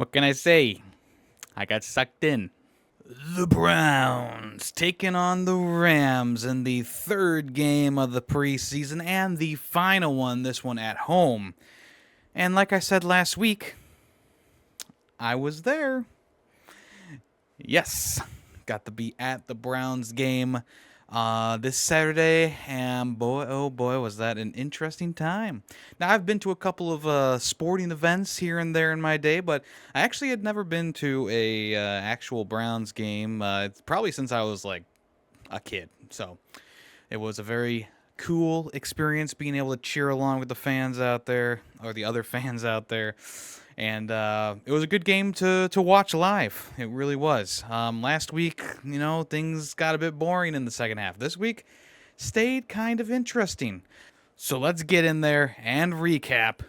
What can I say? I got sucked in. The Browns taking on the Rams in the third game of the preseason and the final one, this one at home. And like I said last week, I was there. Yes, got to be at the Browns game this Saturday, and boy, oh boy, was that an interesting time. Now, I've been to a couple of sporting events here and there in my day, but I actually had never been to a actual Browns game. It's probably since I was like a kid, so it was a very cool experience being able to cheer along with the fans out there, or the other fans out there. And it was a good game to watch live. It really was. Last week, things got a bit boring in the second half. This week stayed kind of interesting. So let's get in there and recap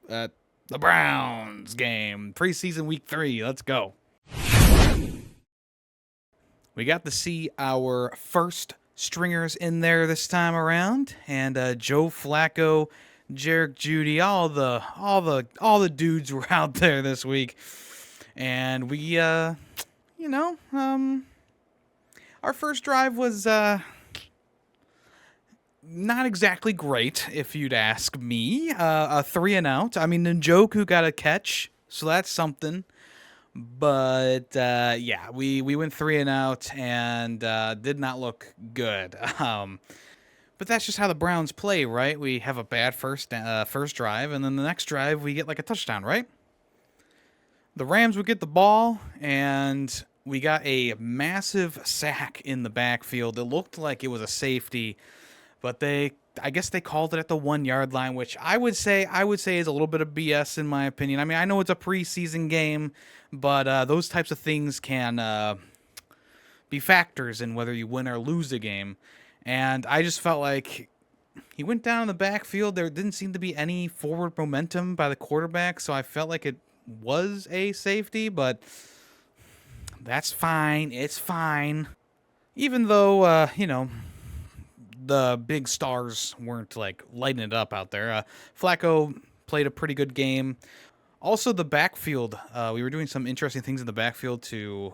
the Browns game. Preseason week 3. Let's go. We got to see our first stringers in there this time around, and Joe Flacco, Jarek Judy, all the dudes were out there this week, and we, our first drive was not exactly great, if you'd ask me. A 3-and-out. I mean, Njoku got a catch, so that's something. But yeah, we went 3-and-out and did not look good. But that's just how the Browns play, right? We have a bad first drive, and then the next drive we get like a touchdown, right? The Rams would get the ball, and we got a massive sack in the backfield. It looked like it was a safety, but I guess they called it at the 1-yard line, which I would say is a little bit of BS in my opinion. I mean, I know it's a preseason game, but those types of things can be factors in whether you win or lose a game. And I just felt like he went down in the backfield. There didn't seem to be any forward momentum by the quarterback, so I felt like it was a safety, but that's fine. It's fine. Even though, the big stars weren't like lighting it up out there. Flacco played a pretty good game. Also, the backfield, we were doing some interesting things in the backfield to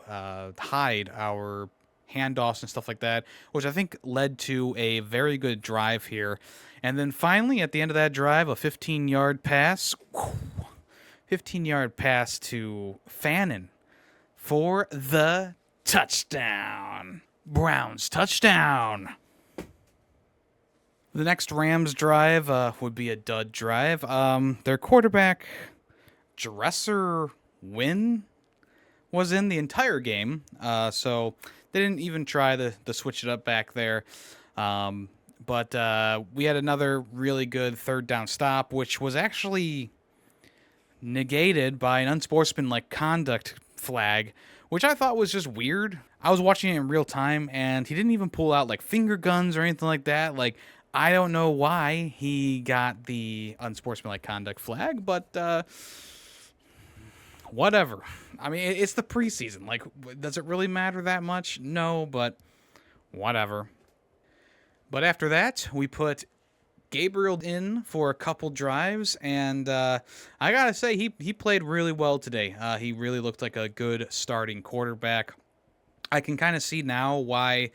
hide our handoffs and stuff like that, which I think led to a very good drive here. And then finally, at the end of that drive, a 15-yard pass. 15-yard pass to Fannin for the touchdown. Browns touchdown. The next Rams drive would be a dud drive. Their quarterback, Dresser Wynn, was in the entire game, so they didn't even try to switch it up back there. But we had another really good third down stop, which was actually negated by an unsportsmanlike conduct flag, which I thought was just weird. I was watching it in real time, and he didn't even pull out like finger guns or anything like that. Like, I don't know why he got the unsportsmanlike conduct flag, but whatever. I mean, it's the preseason. Like, does it really matter that much? No, but whatever. But after that, we put Gabriel in for a couple drives, and I gotta say, he played really well today. He really looked like a good starting quarterback. I can kind of see now why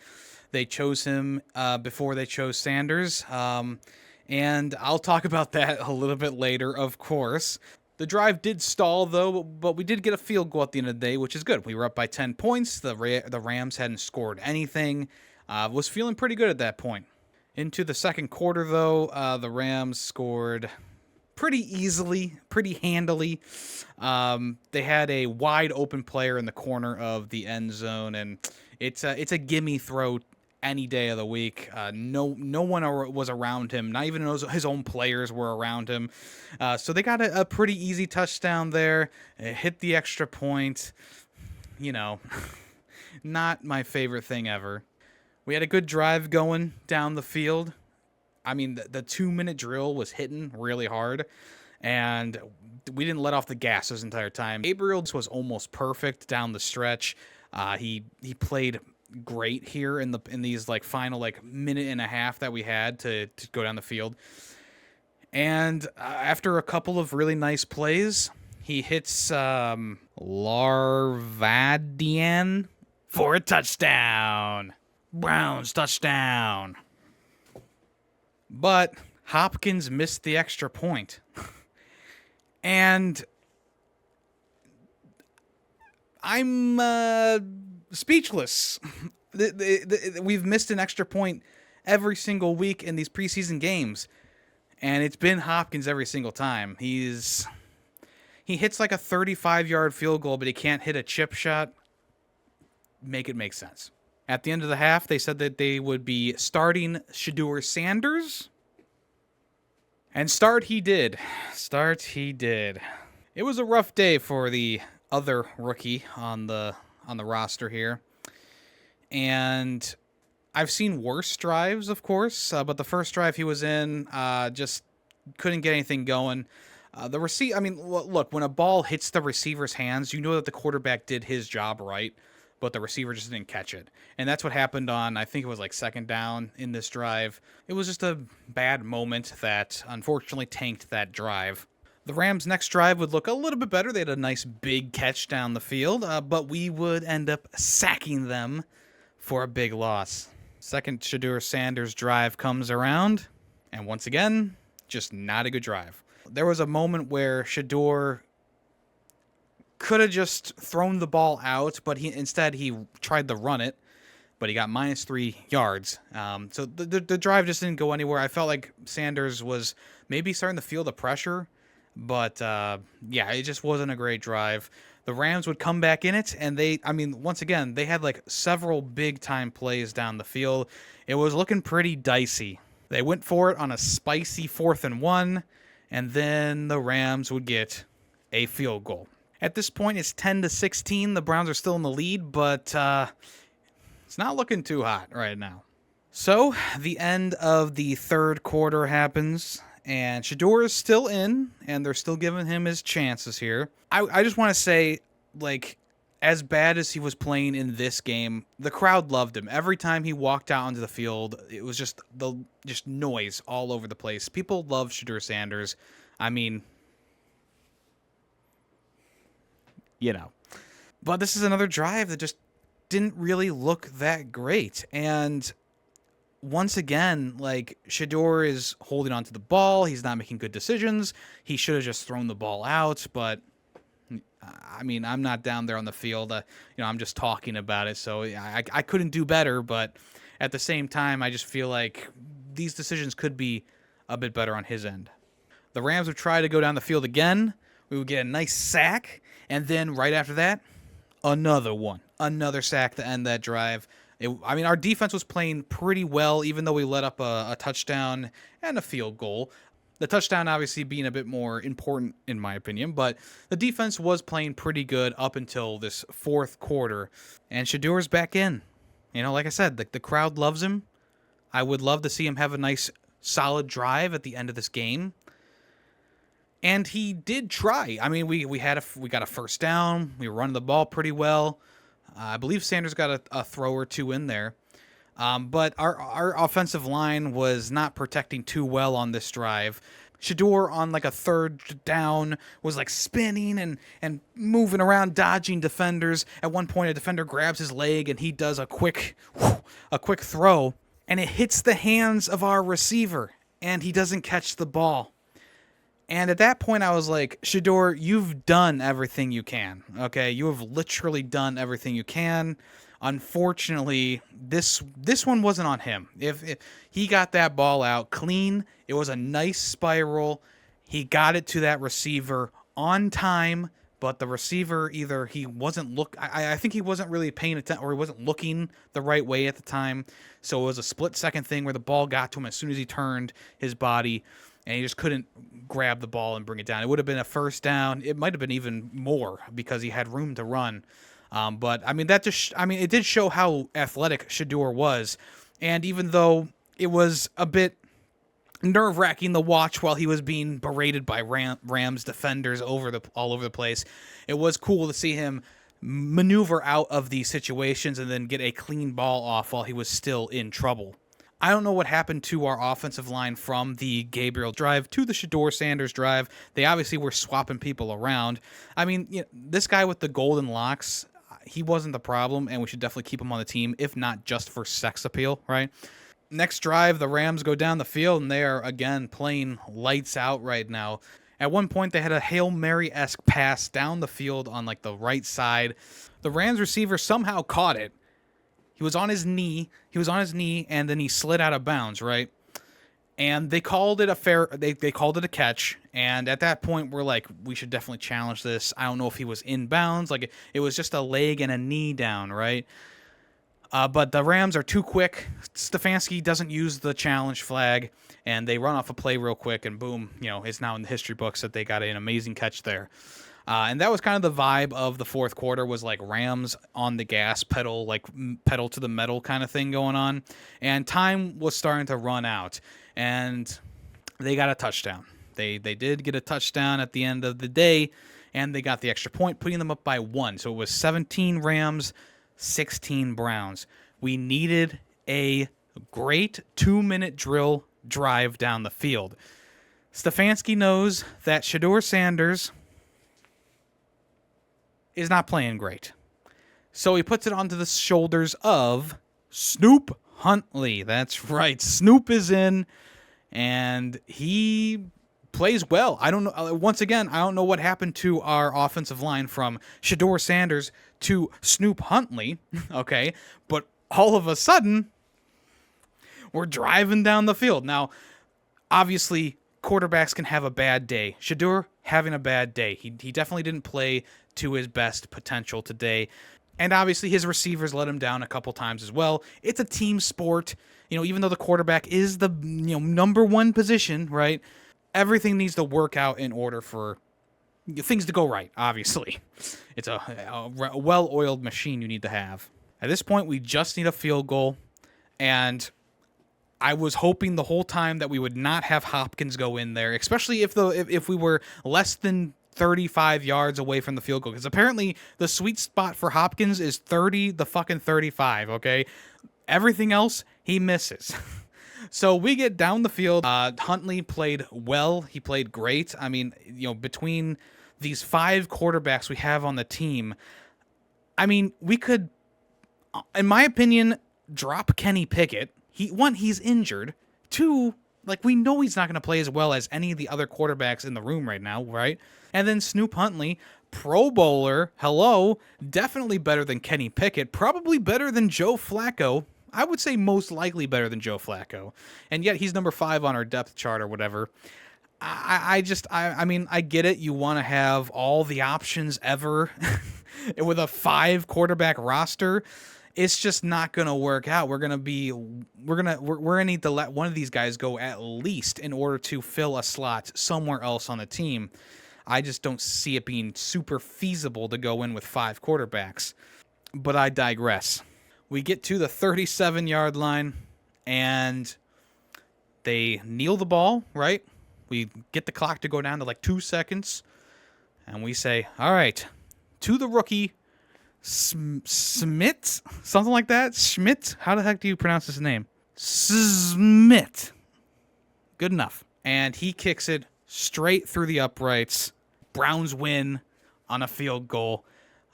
they chose him before they chose Sanders, and I'll talk about that a little bit later, of course. The drive did stall, though, but we did get a field goal at the end of the day, which is good. We were up by 10 points. The Rams hadn't scored anything. Was feeling pretty good at that point. Into the second quarter, though, the Rams scored pretty easily, pretty handily. They had a wide open player in the corner of the end zone, and it's a gimme throw any day of the week. No one was around him. Not even his own players were around him. So they got a pretty easy touchdown there. It hit the extra point. Not my favorite thing ever. We had a good drive going down the field. I mean, the 2-minute drill was hitting really hard, and we didn't let off the gas this entire time. Gabriel was almost perfect down the stretch. He played great here in these like final like minute and a half that we had to go down the field. And after a couple of really nice plays, He hits Larvadian for a touchdown. Browns touchdown. But Hopkins missed the extra point. And I'm speechless. We've missed an extra point every single week in these preseason games. And it's been Hopkins every single time. He hits like a 35-yard field goal, but he can't hit a chip shot. Make it make sense. At the end of the half, they said that they would be starting Shedeur Sanders. And start he did. Start he did. It was a rough day for the other rookie on the roster here. And I've seen worse drives, of course, but the first drive he was in just couldn't get anything going. Look, when a ball hits the receiver's hands, you know that the quarterback did his job right, but the receiver just didn't catch it. And that's what happened on, I think it was like second down in this drive. It was just a bad moment that unfortunately tanked that drive. The Rams' next drive would look a little bit better. They had a nice big catch down the field, but we would end up sacking them for a big loss. Second Shedeur Sanders drive comes around, and once again, just not a good drive. There was a moment where Shedeur could have just thrown the ball out, but instead he tried to run it, but he got -3 yards. So the drive just didn't go anywhere. I felt like Sanders was maybe starting to feel the pressure, but yeah, it just wasn't a great drive. The Rams would come back in it, and once again, they had like several big-time plays down the field. It was looking pretty dicey. They went for it on a spicy 4th and 1, and then the Rams would get a field goal. At this point, it's 10-16. The Browns are still in the lead, but it's not looking too hot right now. So the end of the third quarter happens, and Shedeur is still in, and they're still giving him his chances here. I just want to say, like, as bad as he was playing in this game, the crowd loved him. Every time he walked out onto the field, it was just noise all over the place. People love Shedeur Sanders. I mean, you know. But this is another drive that just didn't really look that great. And once again, like, Shedeur is holding onto the ball. He's not making good decisions. He should have just thrown the ball out, but I mean, I'm not down there on the field. I'm just talking about it, so I couldn't do better, but at the same time, I just feel like these decisions could be a bit better on his end. The Rams would try to go down the field again. We would get a nice sack, and then right after that, another one. Another sack to end that drive. Our defense was playing pretty well, even though we let up a touchdown and a field goal. The touchdown obviously being a bit more important in my opinion, but the defense was playing pretty good up until this fourth quarter. And Shedeur's back in. Like I said, the crowd loves him. I would love to see him have a nice, solid drive at the end of this game. And he did try. We got a first down. We were running the ball pretty well. I believe Sanders got a throw or two in there. But our offensive line was not protecting too well on this drive. Shedeur on like a third down was like spinning and moving around, dodging defenders. At one point, a defender grabs his leg and he does a quick throw, and it hits the hands of our receiver, and he doesn't catch the ball. And at that point, I was like, Shedeur, you've done everything you can. Okay, you have literally done everything you can. Unfortunately, this one wasn't on him. If he got that ball out clean, it was a nice spiral. He got it to that receiver on time, but the receiver either he wasn't I think he wasn't really paying attention, or he wasn't looking the right way at the time. So it was a split-second thing where the ball got to him as soon as he turned his body, and he just couldn't grab the ball and bring it down. It would have been a first down. It might have been even more because he had room to run. But it did show how athletic Shedeur was. And even though it was a bit nerve-wracking to watch while he was being berated by Rams defenders all over the place, it was cool to see him maneuver out of these situations and then get a clean ball off while he was still in trouble. I don't know what happened to our offensive line from the Gabriel drive to the Shador Sanders drive. They obviously were swapping people around. I mean, this guy with the golden locks, he wasn't the problem, and we should definitely keep him on the team, if not just for sex appeal, right? Next drive, the Rams go down the field, and they are, again, playing lights out right now. At one point, they had a Hail Mary-esque pass down the field on, like, the right side. The Rams receiver somehow caught it. He was on his knee, and then he slid out of bounds, right? And they called it they called it a catch, and at that point, we're like, we should definitely challenge this. I don't know if he was in bounds. Like, it was just a leg and a knee down, right? But the Rams are too quick. Stefanski doesn't use the challenge flag, and they run off a play real quick, and boom, it's now in the history books that they got an amazing catch there. And that was kind of the vibe of the fourth quarter, was like Rams on the gas pedal, like pedal to the metal kind of thing going on. And time was starting to run out, and they got a touchdown. They did get a touchdown at the end of the day, and they got the extra point, putting them up by 1. So it was 17 Rams, 16 Browns. We needed a great 2-minute drill drive down the field. Stefanski knows that Shador Sanders is not playing great. So he puts it onto the shoulders of Snoop Huntley. That's right. Snoop is in, and he plays well. I don't know. Once again, I don't know what happened to our offensive line from Shador Sanders to Snoop Huntley, okay? But all of a sudden, we're driving down the field. Now, obviously, quarterbacks can have a bad day. Shador having a bad day. He definitely didn't play to his best potential today. And obviously his receivers let him down a couple times as well. It's a team sport. Even though the quarterback is the number one position, right? Everything needs to work out in order for things to go right, obviously. It's a well-oiled machine you need to have. At this point, we just need a field goal. And I was hoping the whole time that we would not have Hopkins go in there, especially if we were less than 35 yards away from the field goal, because apparently the sweet spot for Hopkins is 35, okay? Everything else, he misses. So we get down the field. Huntley played well. He played great. I mean, between these 5 quarterbacks we have on the team, I mean, we could, in my opinion, drop Kenny Pickett. He's injured. 2, we know he's not going to play as well as any of the other quarterbacks in the room right now, right? And then Snoop Huntley, Pro Bowler, definitely better than Kenny Pickett, probably better than Joe Flacco. I would say most likely better than Joe Flacco. And yet he's number 5 on our depth chart or whatever. I mean, I get it. You want to have all the options ever with a 5 quarterback roster. It's just not going to work out. We're going to need to let one of these guys go at least in order to fill a slot somewhere else on the team. I just don't see it being super feasible to go in with 5 quarterbacks. But I digress. We get to the 37-yard line, and they kneel the ball, right? We get the clock to go down to 2 seconds, and we say, all right, to the rookie, Smith? Something like that? Schmidt? How the heck do you pronounce his name? Smith. Good enough. And he kicks it straight through the uprights. Browns win on a field goal.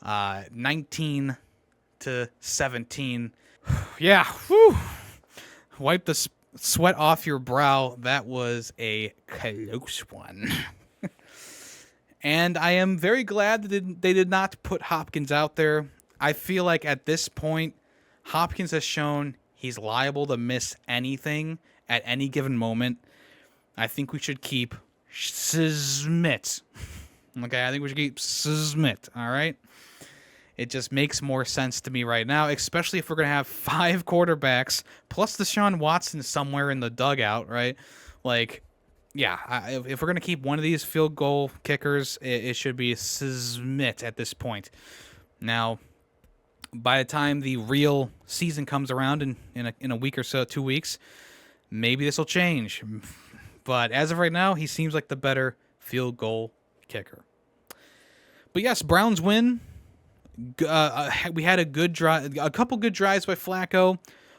19-17. Yeah. Whew. Wipe the sweat off your brow. That was a close one. And I am very glad that they did not put Hopkins out there. I feel like at this point, Hopkins has shown he's liable to miss anything at any given moment. I think we should keep Smith. Okay, I think we should keep Smith, all right? It just makes more sense to me right now, especially if we're going to have 5 quarterbacks, plus Deshaun Watson somewhere in the dugout, right? If we're going to keep one of these field goal kickers, it should be Smith at this point. Now, by the time the real season comes around in a week or so, 2 weeks, maybe this will change. But as of right now, he seems like the better field goal kicker. But yes, Browns win. We had a couple good drives by Flacco.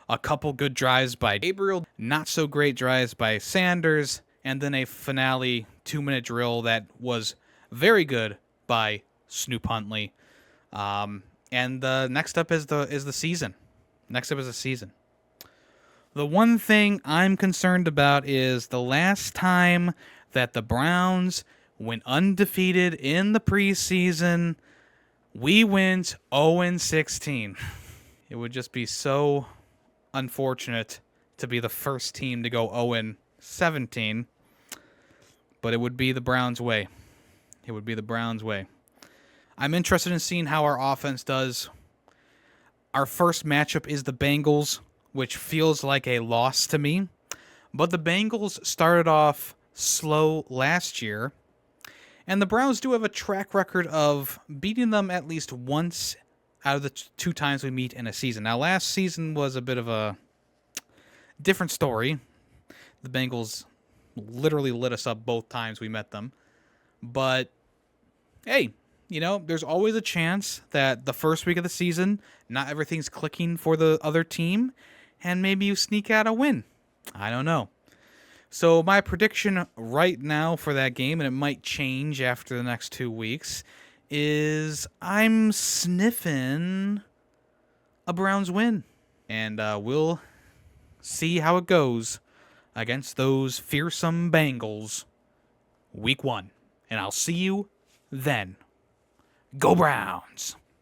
a couple good drives by Gabriel, not so great drives by Sanders, and then a finale 2-minute drill that was very good by Snoop Huntley. And next up is the season. Next up is the season. The one thing I'm concerned about is the last time that the Browns went undefeated in the preseason, we went 0-16. It would just be so unfortunate to be the first team to go 0-17, but it would be the Browns' way. It would be the Browns' way. I'm interested in seeing how our offense does. Our first matchup is the Bengals, which feels like a loss to me. But the Bengals started off slow last year, and the Browns do have a track record of beating them at least once out of the 2 times we meet in a season. Now, last season was a bit of a different story. The Bengals literally lit us up both times we met them. But, hey, there's always a chance that the first week of the season, not everything's clicking for the other team, and maybe you sneak out a win. I don't know. So my prediction right now for that game, and it might change after the next 2 weeks, is I'm sniffing a Browns win. And we'll see how it goes against those fearsome Bengals week 1. And I'll see you then. Go Browns!